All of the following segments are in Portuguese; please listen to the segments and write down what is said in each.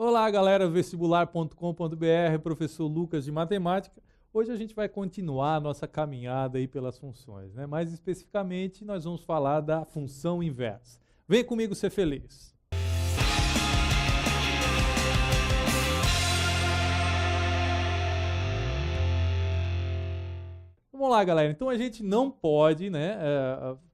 Olá, galera, vestibular.com.br, professor Lucas de Matemática. Hoje a gente vai continuar a nossa caminhada aí pelas funções, né? Mais especificamente, nós vamos falar da função inversa. Vem comigo ser feliz. Vamos lá, galera. Então a gente não pode,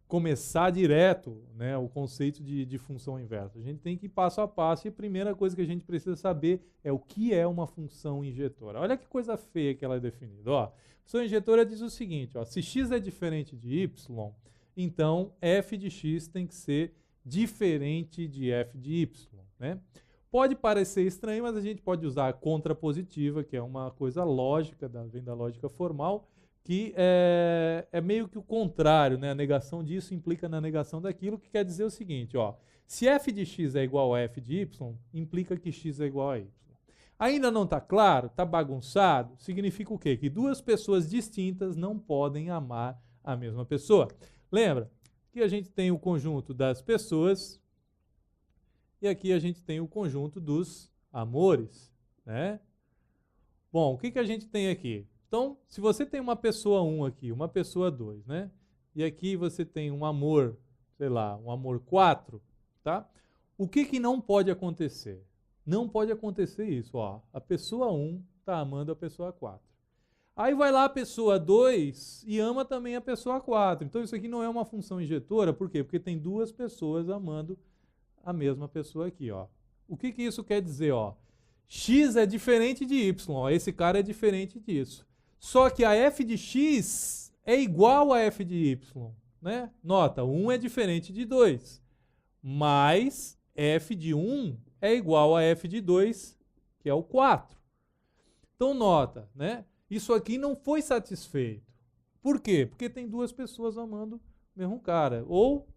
começar direto, né, o conceito de função inversa. A gente tem que ir passo a passo e a primeira coisa que a gente precisa saber é o que é uma função injetora. Olha que coisa feia que ela é definida. Ó, função injetora diz o seguinte, ó, se x é diferente de y, então f de x tem que ser diferente de f de y, né? Pode parecer estranho, mas a gente pode usar a contrapositiva, que é uma coisa lógica, vem da lógica formal, que é meio que o contrário, né? A negação disso implica na negação daquilo, que quer dizer o seguinte, ó, se f de x é igual a f de y, implica que x é igual a y. Ainda não está claro? Está bagunçado? Significa o quê? Que duas pessoas distintas não podem amar a mesma pessoa. Lembra que a gente tem o conjunto das pessoas e aqui a gente tem o conjunto dos amores, né? Bom, o que a gente tem aqui? Então, se você tem uma pessoa 1 aqui, uma pessoa 2, né? E aqui você tem um amor, sei lá, um amor 4, tá? O que não pode acontecer? Não pode acontecer isso, ó. A pessoa 1 está amando a pessoa 4. Aí vai lá a pessoa 2 e ama também a pessoa 4. Então isso aqui não é uma função injetora, por quê? Porque tem duas pessoas amando a mesma pessoa aqui, ó. O que isso quer dizer, ó? X é diferente de Y, ó. Esse cara é diferente disso. Só que a f de x é igual a f de y, né? Nota, 1 é diferente de 2, mas f de 1 é igual a f de 2, que é o 4. Então, nota, né? Isso aqui não foi satisfeito. Por quê? Porque tem duas pessoas amando o mesmo cara. Ou,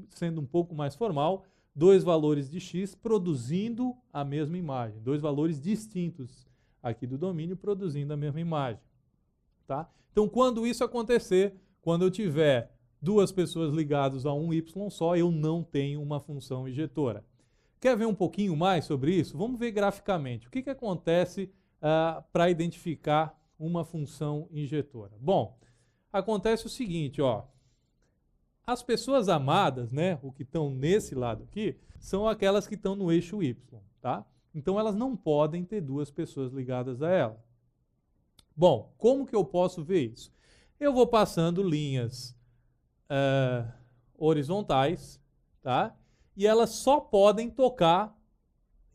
sendo um pouco mais formal, dois valores de x produzindo a mesma imagem. Dois valores distintos aqui do domínio produzindo a mesma imagem. Tá? Então, quando isso acontecer, quando eu tiver duas pessoas ligadas a um y só, eu não tenho uma função injetora. Quer ver um pouquinho mais sobre isso? Vamos ver graficamente. O que acontece para identificar uma função injetora? Bom, acontece o seguinte, ó. As pessoas amadas, né, o que estão nesse lado aqui, são aquelas que estão no eixo y, tá? Então, elas não podem ter duas pessoas ligadas a ela. Bom, como que eu posso ver isso? Eu vou passando linhas horizontais, tá? E elas só podem tocar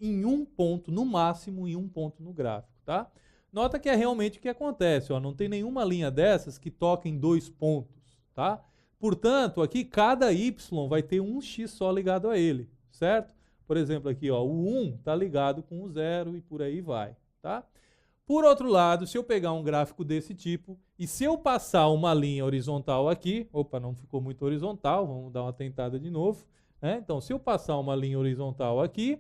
em um ponto, no máximo em um ponto no gráfico, tá? Nota que é realmente o que acontece, ó, não tem nenhuma linha dessas que toca em dois pontos, tá? Portanto, aqui cada y vai ter um x só ligado a ele, certo? Por exemplo, aqui, ó, o 1 está ligado com o 0 e por aí vai, tá? Por outro lado, se eu pegar um gráfico desse tipo, e se eu passar uma linha horizontal aqui, opa, não ficou muito horizontal, vamos dar uma tentada de novo, né? Então, se eu passar uma linha horizontal aqui,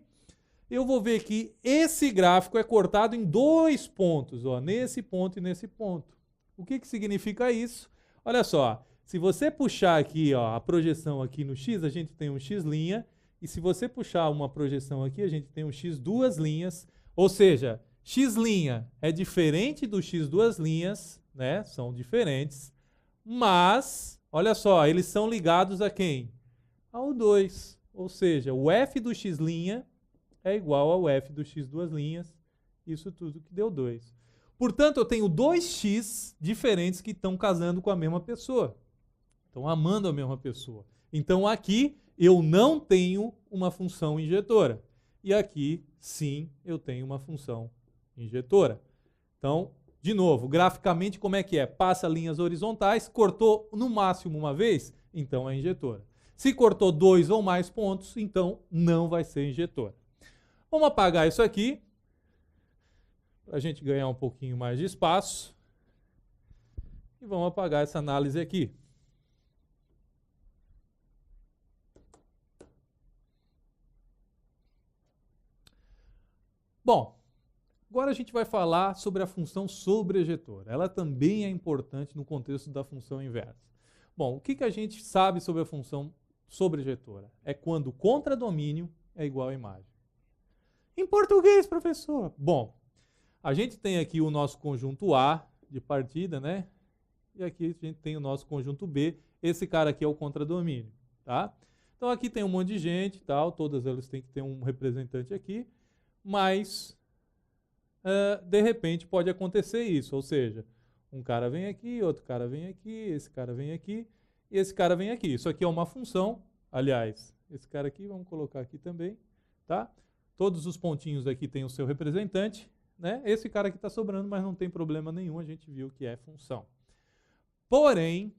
eu vou ver que esse gráfico é cortado em dois pontos, ó, nesse ponto e nesse ponto. O que significa isso? Olha só, se você puxar aqui, ó, a projeção aqui no x, a gente tem um x', e se você puxar uma projeção aqui, a gente tem um x duas linhas, ou seja, x' é diferente do x duas linhas, né? São diferentes, mas, olha só, eles são ligados a quem? Ao 2, ou seja, o f do x' é igual ao f do x duas linhas, isso tudo que deu 2. Portanto, eu tenho dois x diferentes que estão casando com a mesma pessoa, estão amando a mesma pessoa. Então, aqui eu não tenho uma função injetora, e aqui, sim, eu tenho uma função injetora. Então, de novo, graficamente como é que é? Passa linhas horizontais, cortou no máximo uma vez, então é injetora. Se cortou dois ou mais pontos, então não vai ser injetora. Vamos apagar isso aqui, para a gente ganhar um pouquinho mais de espaço. E vamos apagar essa análise aqui. Bom, agora a gente vai falar sobre a função sobrejetora. Ela também é importante no contexto da função inversa. Bom, o que a gente sabe sobre a função sobrejetora? É quando o contradomínio é igual à imagem. Em português, professor. Bom, a gente tem aqui o nosso conjunto A de partida, né? E aqui a gente tem o nosso conjunto B. Esse cara aqui é o contradomínio, tá? Então aqui tem um monte de gente, tal, todas elas têm que ter um representante aqui, mas de repente pode acontecer isso, ou seja, um cara vem aqui, outro cara vem aqui, esse cara vem aqui e esse cara vem aqui. Isso aqui é uma função, aliás, esse cara aqui vamos colocar aqui também, tá? Todos os pontinhos aqui têm o seu representante, né? Esse cara aqui está sobrando, mas não tem problema nenhum, a gente viu que é função. Porém,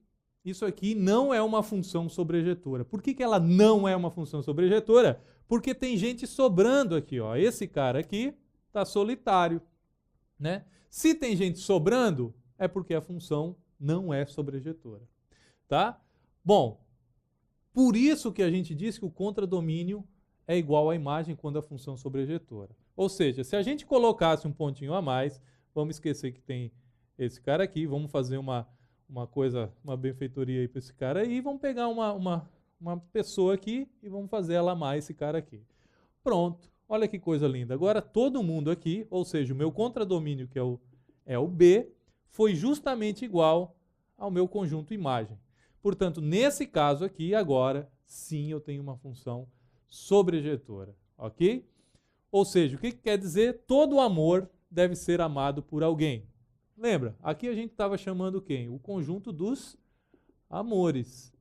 isso aqui não é uma função sobrejetora. Por que ela não é uma função sobrejetora? Porque tem gente sobrando aqui, ó. Esse cara aqui está solitário, né? Se tem gente sobrando, é porque a função não é sobrejetora, tá? Bom, por isso que a gente diz que o contradomínio é igual à imagem quando a função sobrejetora. Ou seja, se a gente colocasse um pontinho a mais, vamos esquecer que tem esse cara aqui, vamos fazer uma coisa, uma benfeitoria aí para esse cara aí, vamos pegar uma pessoa aqui e vamos fazer ela amar esse cara aqui. Pronto, olha que coisa linda. Agora todo mundo aqui, ou seja, o meu contradomínio, que é o B, foi justamente igual ao meu conjunto imagem. Portanto, nesse caso aqui, agora, sim, eu tenho uma função sobrejetora, ok? Ou seja, o que quer dizer? Todo amor deve ser amado por alguém. Lembra? Aqui a gente estava chamando quem? O conjunto dos amores.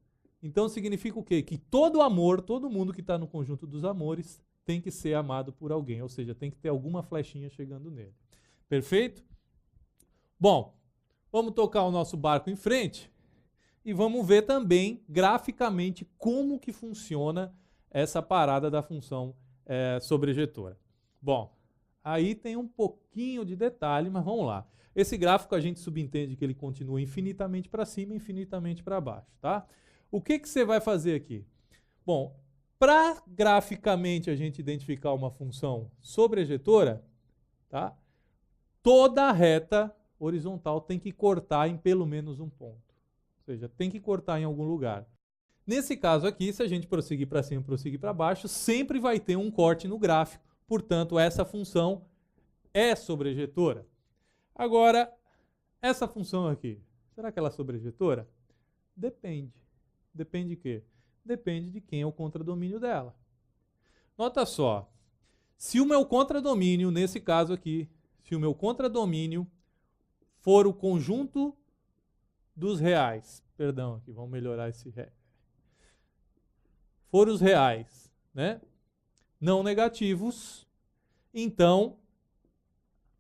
Então significa o quê? Que todo amor, todo mundo que está no conjunto dos amores tem que ser amado por alguém, ou seja, tem que ter alguma flechinha chegando nele. Perfeito? Bom, vamos tocar o nosso barco em frente e vamos ver também graficamente como que funciona essa parada da função sobrejetora. Bom, aí tem um pouquinho de detalhe, mas vamos lá. Esse gráfico a gente subentende que ele continua infinitamente para cima e infinitamente para baixo, tá? O que você vai fazer aqui? Bom, para graficamente a gente identificar uma função sobrejetora, tá? Toda reta horizontal tem que cortar em pelo menos um ponto. Ou seja, tem que cortar em algum lugar. Nesse caso aqui, se a gente prosseguir para cima e prosseguir para baixo, sempre vai ter um corte no gráfico. Portanto, essa função é sobrejetora. Agora, essa função aqui, será que ela é sobrejetora? Depende. Depende de quê? Depende de quem é o contradomínio dela. Nota só, se o meu contradomínio, nesse caso aqui, se o meu contradomínio for o conjunto dos reais, perdão, aqui, vamos melhorar esse ré. For os reais, né? Não negativos, então,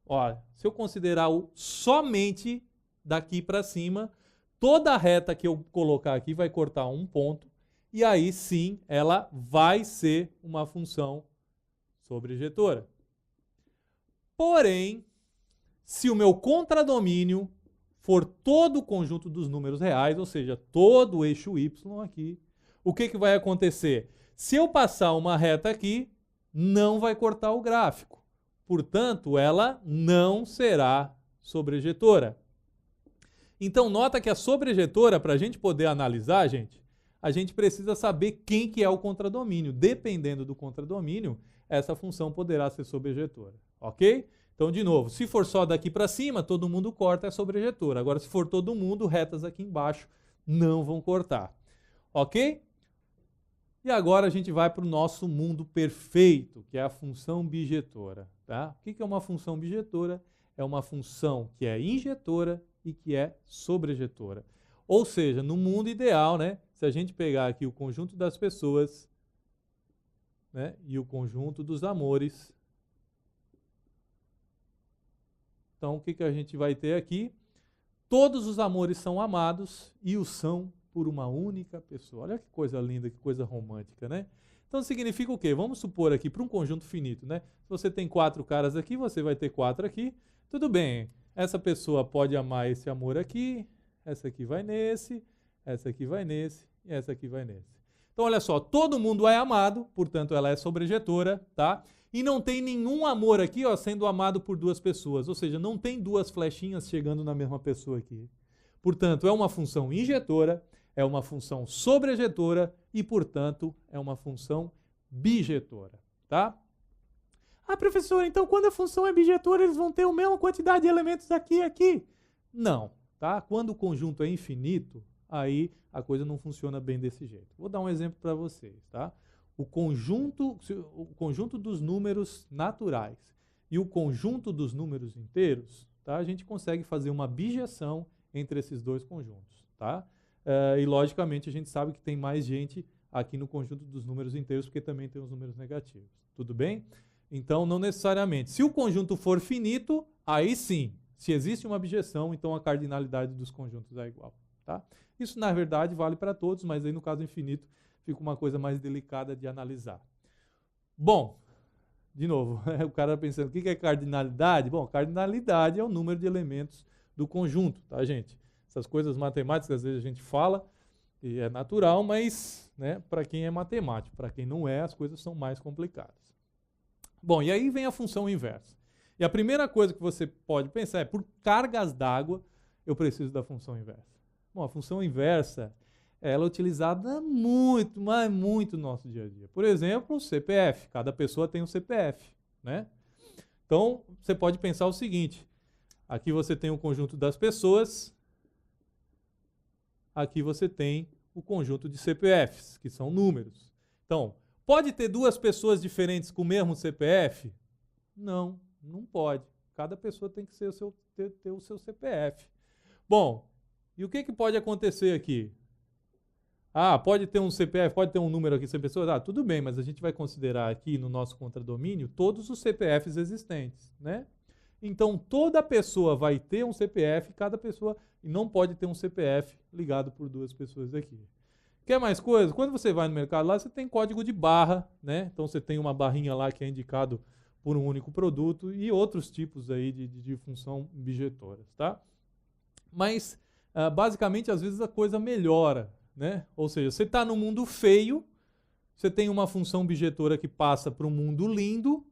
olha, se eu considerar somente daqui para cima, toda a reta que eu colocar aqui vai cortar um ponto, e aí sim ela vai ser uma função sobrejetora. Porém, se o meu contradomínio for todo o conjunto dos números reais, ou seja, todo o eixo y aqui, o que vai acontecer? Se eu passar uma reta aqui, não vai cortar o gráfico. Portanto, ela não será sobrejetora. Então, nota que a sobrejetora, para a gente poder analisar, a gente precisa saber quem que é o contradomínio. Dependendo do contradomínio, essa função poderá ser sobrejetora. Ok? Então, de novo, se for só daqui para cima, todo mundo corta, é sobrejetora. Agora, se for todo mundo, retas aqui embaixo não vão cortar. Ok? E agora a gente vai para o nosso mundo perfeito, que é a função bijetora. Tá? O que é uma função bijetora? É uma função que é injetora e que é sobrejetora. Ou seja, no mundo ideal, né, se a gente pegar aqui o conjunto das pessoas, né, e o conjunto dos amores, então o que a gente vai ter aqui? Todos os amores são amados e o são por uma única pessoa. Olha que coisa linda, que coisa romântica, né? Então significa o quê? Vamos supor aqui, para um conjunto finito, né? Se você tem 4 caras aqui, você vai ter 4 aqui. Tudo bem, essa pessoa pode amar esse amor aqui, essa aqui vai nesse, essa aqui vai nesse e essa aqui vai nesse. Então olha só, todo mundo é amado, portanto ela é sobrejetora, tá? E não tem nenhum amor aqui, ó, sendo amado por 2 pessoas, ou seja, não tem 2 flechinhas chegando na mesma pessoa aqui. Portanto, é uma função injetora, é uma função sobrejetora e, portanto, é uma função bijetora, tá? Ah, professor, então quando a função é bijetora, eles vão ter a mesma quantidade de elementos aqui e aqui? Não, tá? Quando o conjunto é infinito, aí a coisa não funciona bem desse jeito. Vou dar um exemplo para vocês, tá? O conjunto dos números naturais e o conjunto dos números inteiros, tá? A gente consegue fazer uma bijeção entre esses dois conjuntos, tá? E logicamente a gente sabe que tem mais gente aqui no conjunto dos números inteiros, porque também tem os números negativos. Tudo bem? Então, não necessariamente. Se o conjunto for finito, aí sim. Se existe uma bijeção, então a cardinalidade dos conjuntos é igual. Tá? Isso, na verdade, vale para todos, mas aí no caso infinito fica uma coisa mais delicada de analisar. Bom, de novo, o cara pensando, o que é cardinalidade? Bom, cardinalidade é o número de elementos do conjunto, tá, gente? Essas coisas matemáticas, às vezes a gente fala, e é natural, mas né, para quem é matemático, para quem não é, as coisas são mais complicadas. Bom, e aí vem a função inversa. E a primeira coisa que você pode pensar é, por cargas d'água, eu preciso da função inversa. Bom, a função inversa, ela é utilizada muito, mas muito no nosso dia a dia. Por exemplo, o CPF. Cada pessoa tem um CPF, né? Então, você pode pensar o seguinte. Aqui você tem o conjunto das pessoas. Aqui você tem o conjunto de CPFs, que são números. Então, pode ter duas pessoas diferentes com o mesmo CPF? Não, não pode. Cada pessoa tem que ter o seu CPF. Bom, e o que pode acontecer aqui? Ah, pode ter um CPF, pode ter um número aqui sem pessoas? Ah, tudo bem, mas a gente vai considerar aqui no nosso contradomínio todos os CPFs existentes, né? Então, toda pessoa vai ter um CPF, cada pessoa, e não pode ter um CPF ligado por duas pessoas aqui. Quer mais coisa? Quando você vai no mercado lá, você tem código de barra, né? Então, você tem uma barrinha lá que é indicado por um único produto e outros tipos aí de função bijetoras, tá? Mas, basicamente, às vezes a coisa melhora, né? Ou seja, você está no mundo feio, você tem uma função bijetora que passa para um mundo lindo,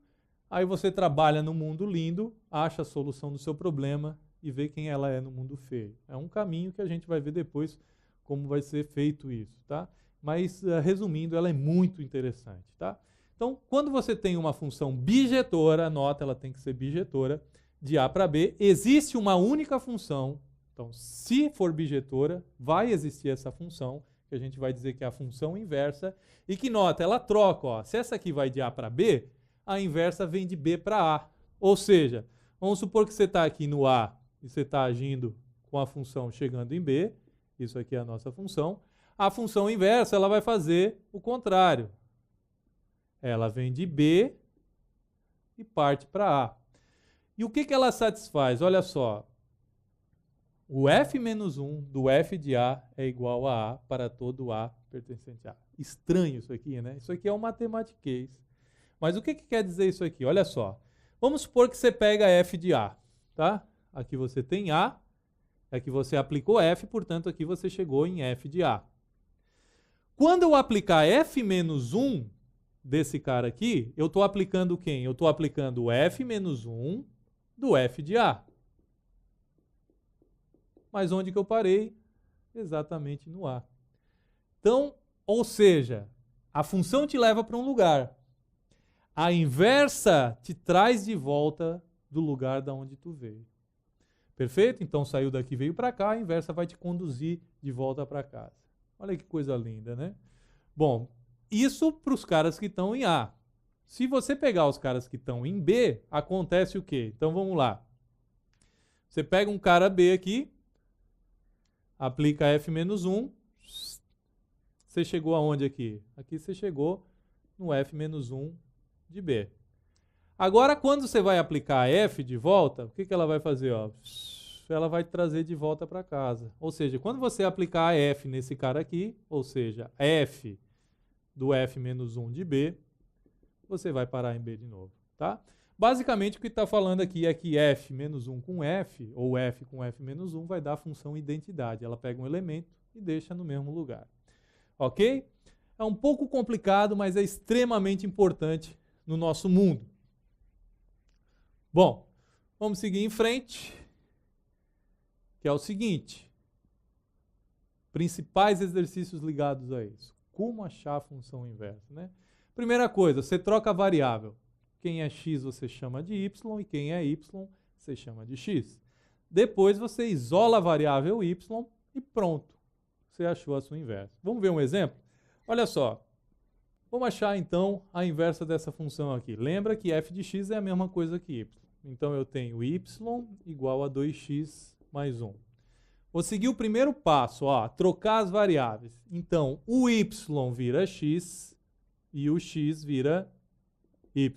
aí você trabalha no mundo lindo, acha a solução do seu problema e vê quem ela é no mundo feio. É um caminho que a gente vai ver depois como vai ser feito isso, tá? Mas, resumindo, ela é muito interessante, tá? Então, quando você tem uma função bijetora, anota, ela tem que ser bijetora, de A para B, existe uma única função. Então, se for bijetora, vai existir essa função, que a gente vai dizer que é a função inversa, e que, nota, ela troca, ó, se essa aqui vai de A para B, a inversa vem de B para A. Ou seja, vamos supor que você está aqui no A e você está agindo com a função chegando em B, isso aqui é a nossa função, a função inversa ela vai fazer o contrário. Ela vem de B e parte para A. E o que ela satisfaz? Olha só, o f-1 do f de A é igual a A para todo A pertencente a A. Estranho isso aqui, né? Isso aqui é um matematiquês. Mas o que quer dizer isso aqui? Olha só. Vamos supor que você pega f de A, tá? Aqui você tem A, aqui você aplicou f, portanto aqui você chegou em f de A. Quando eu aplicar f-1 desse cara aqui, eu estou aplicando quem? Eu estou aplicando o f-1 do f de A. Mas onde que eu parei? Exatamente no A. Então, ou seja, a função te leva para um lugar. A inversa te traz de volta do lugar da onde tu veio. Perfeito? Então saiu daqui, veio para cá, a inversa vai te conduzir de volta para casa. Olha que coisa linda, né? Bom, isso para os caras que estão em A. Se você pegar os caras que estão em B, acontece o quê? Então vamos lá. Você pega um cara B aqui, aplica f-1, você chegou aonde aqui? Aqui você chegou no f-1 de B. Agora, quando você vai aplicar f de volta, o que ela vai fazer? Ó? Ela vai trazer de volta para casa. Ou seja, quando você aplicar f nesse cara aqui, ou seja, f do f-1 de B, você vai parar em B de novo. Tá? Basicamente, o que está falando aqui é que f-1 com f, ou f com f-1, vai dar a função identidade. Ela pega um elemento e deixa no mesmo lugar. Ok? É um pouco complicado, mas é extremamente importante no nosso mundo. Bom, vamos seguir em frente, que é o seguinte. Principais exercícios ligados a isso. Como achar a função inversa, né? Primeira coisa, você troca a variável. O Quem é x você chama de y e quem é y você chama de x. Depois você isola a variável y e pronto. Você achou a sua inversa. Vamos ver um exemplo? Olha só. Vamos achar então a inversa dessa função aqui. Lembra que f de x é a mesma coisa que y. Então eu tenho y igual a 2x mais 1. Vou seguir o primeiro passo, ó, trocar as variáveis. Então, o y vira x e o x vira y.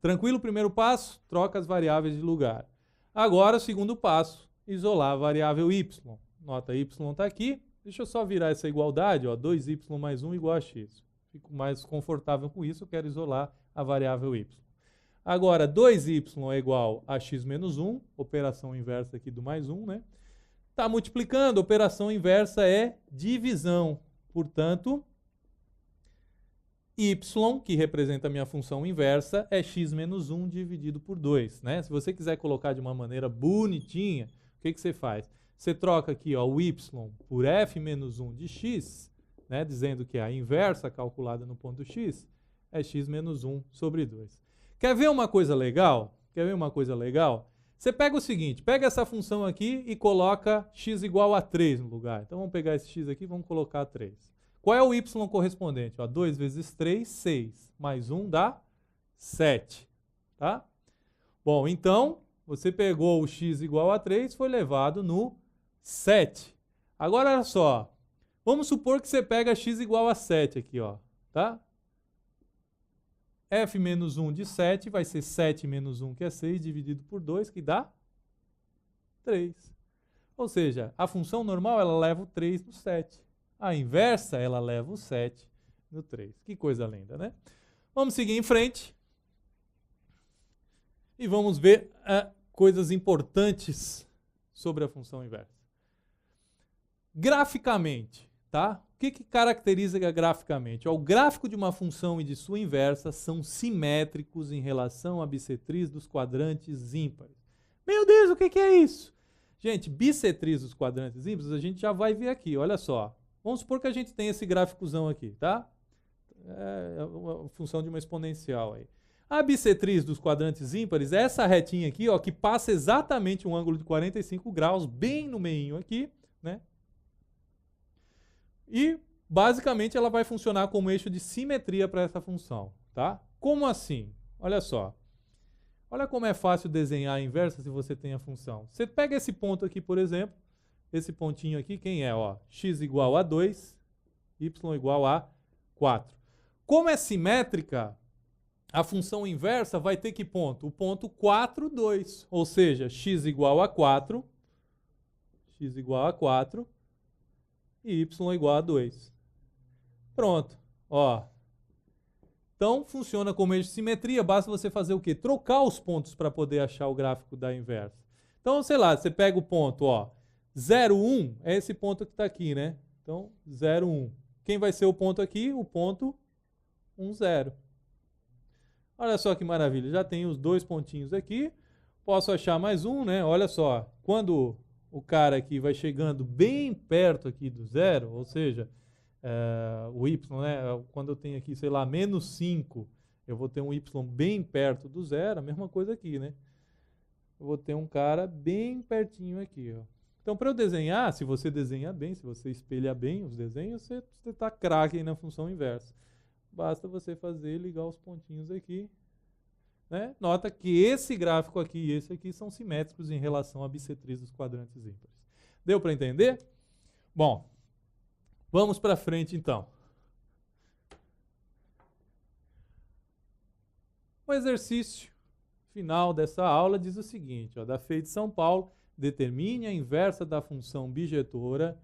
Tranquilo o primeiro passo? Troca as variáveis de lugar. Agora, o segundo passo, isolar a variável y. Nota, y está aqui. Deixa eu só virar essa igualdade, ó, 2y mais 1 igual a x. Fico mais confortável com isso, eu quero isolar a variável y. Agora, 2y é igual a x menos 1, operação inversa aqui do mais 1, né? Está multiplicando, operação inversa é divisão. Portanto, y, que representa a minha função inversa, é x menos 1 dividido por 2. Né? Se você quiser colocar de uma maneira bonitinha, o que você faz? Você troca aqui ó, o y por f menos 1 de x, né? Dizendo que a inversa calculada no ponto x é x menos 1 sobre 2. Quer ver uma coisa legal? Quer ver uma coisa legal? Você pega o seguinte, pega essa função aqui e coloca x igual a 3 no lugar. Então vamos pegar esse x aqui e vamos colocar 3. Qual é o y correspondente? Ó, 2 vezes 3, 6. Mais 1 dá 7. Tá? Bom, então, você pegou o x igual a 3, foi levado no 7. Agora, olha só. Vamos supor que você pega x igual a 7 aqui, ó. Tá? f menos 1 de 7 vai ser 7 menos 1, que é 6, dividido por 2, que dá 3. Ou seja, a função normal, ela leva o 3 no 7. A inversa, ela leva o 7 no 3. Que coisa linda, né? Vamos seguir em frente. E vamos ver coisas importantes sobre a função inversa. Graficamente, tá? O que caracteriza graficamente? O gráfico de uma função e de sua inversa são simétricos em relação à bissetriz dos quadrantes ímpares. Meu Deus, o que é isso? Gente, bissetriz dos quadrantes ímpares a gente já vai ver aqui, olha só. Vamos supor que a gente tem esse gráficozão aqui, tá? É uma função de uma exponencial aí. A bissetriz dos quadrantes ímpares é essa retinha aqui, ó, que passa exatamente um ângulo de 45 graus, bem no meinho aqui, né? E, basicamente, ela vai funcionar como eixo de simetria para essa função, tá? Como assim? Olha só. Olha como é fácil desenhar a inversa se você tem a função. Você pega esse ponto aqui, por exemplo, esse pontinho aqui, quem é? Ó, x igual a 2, y igual a 4. Como é simétrica, a função inversa vai ter que ponto? O ponto 4, 2. Ou seja, x igual a 4, x igual a 4, e y igual a 2. Pronto. Ó. Então, funciona como eixo de simetria, basta você fazer o quê? Trocar os pontos para poder achar o gráfico da inversa. Então, sei lá, você pega o ponto, ó, 0, 1, é esse ponto que está aqui, né? Então, 0, 1. Quem vai ser o ponto aqui? O ponto 1, 0. Olha só que maravilha, já tem os dois pontinhos aqui. Posso achar mais um, né? Olha só, quando o cara aqui vai chegando bem perto aqui do 0, ou seja, o y, né? Quando eu tenho aqui, sei lá, menos 5, eu vou ter um y bem perto do 0, a mesma coisa aqui, né? Eu vou ter um cara bem pertinho aqui, ó. Então, para eu desenhar, se você desenha bem, se você espelha bem os desenhos, você está craque aí na função inversa. Basta você fazer ligar os pontinhos aqui. Né? Nota que esse gráfico aqui e esse aqui são simétricos em relação à bissetriz dos quadrantes ímpares. Deu para entender? Bom, vamos para frente então. O exercício final dessa aula diz o seguinte, ó, da FEI de São Paulo, determine a inversa da função bijetora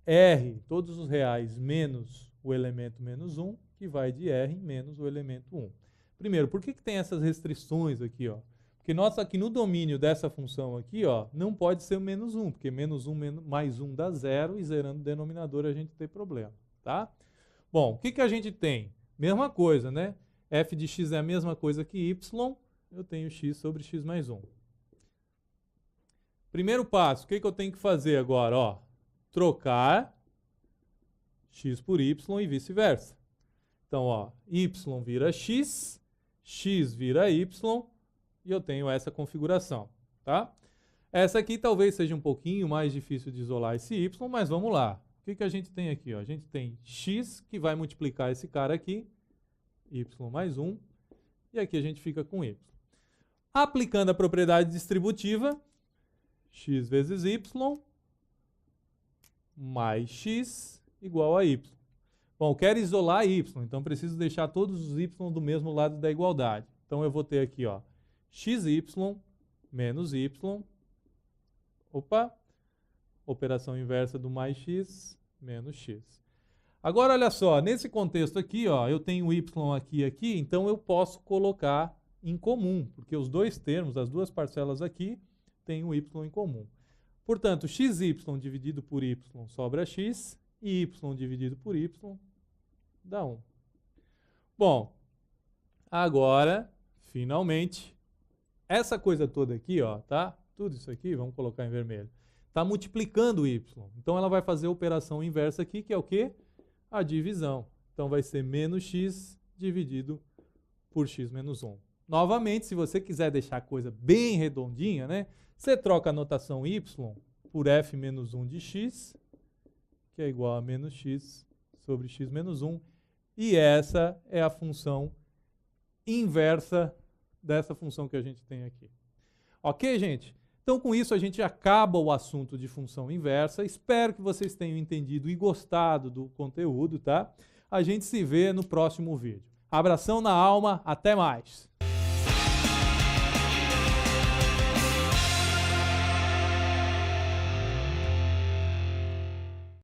R, todos os reais, menos o elemento menos 1, que vai de R menos o elemento 1. Primeiro, por que tem essas restrições aqui, ó? Porque nota que no domínio dessa função aqui, ó, não pode ser o menos 1, porque menos 1 mais 1 dá 0 e zerando o denominador a gente tem problema, tá? Bom, o que a gente tem? Mesma coisa, né? F de x é a mesma coisa que y, eu tenho x sobre x mais 1. Primeiro passo, o que eu tenho que fazer agora? Ó, trocar x por y e vice-versa. Então, ó, y vira x, x vira y, e eu tenho essa configuração, tá? Essa aqui talvez seja um pouquinho mais difícil de isolar esse y, mas vamos lá. O que a gente tem aqui? Ó? A gente tem x, que vai multiplicar esse cara aqui, y mais 1, e aqui a gente fica com y. Aplicando a propriedade distributiva, x vezes y mais x igual a y. Bom, eu quero isolar y, então preciso deixar todos os y do mesmo lado da igualdade. Então eu vou ter aqui, ó, xy menos y, operação inversa do mais x menos x. Agora, olha só, nesse contexto aqui, ó, eu tenho y aqui, então eu posso colocar em comum, porque os dois termos, as duas parcelas aqui, têm o y em comum. Portanto, xy dividido por y sobra x, e y dividido por y dá 1. Bom, agora, finalmente, essa coisa toda aqui, ó, tá? Tudo isso aqui, vamos colocar em vermelho, está multiplicando o y. Então, ela vai fazer a operação inversa aqui, que é o quê? A divisão. Então, vai ser menos x dividido por x menos 1. Novamente, se você quiser deixar a coisa bem redondinha, né? Você troca a notação y por f menos 1 de x, que é igual a menos x sobre x menos 1. E essa é a função inversa dessa função que a gente tem aqui. Ok, gente? Então, com isso, a gente acaba o assunto de função inversa. Espero que vocês tenham entendido e gostado do conteúdo, tá? A gente se vê no próximo vídeo. Abração na alma, até mais!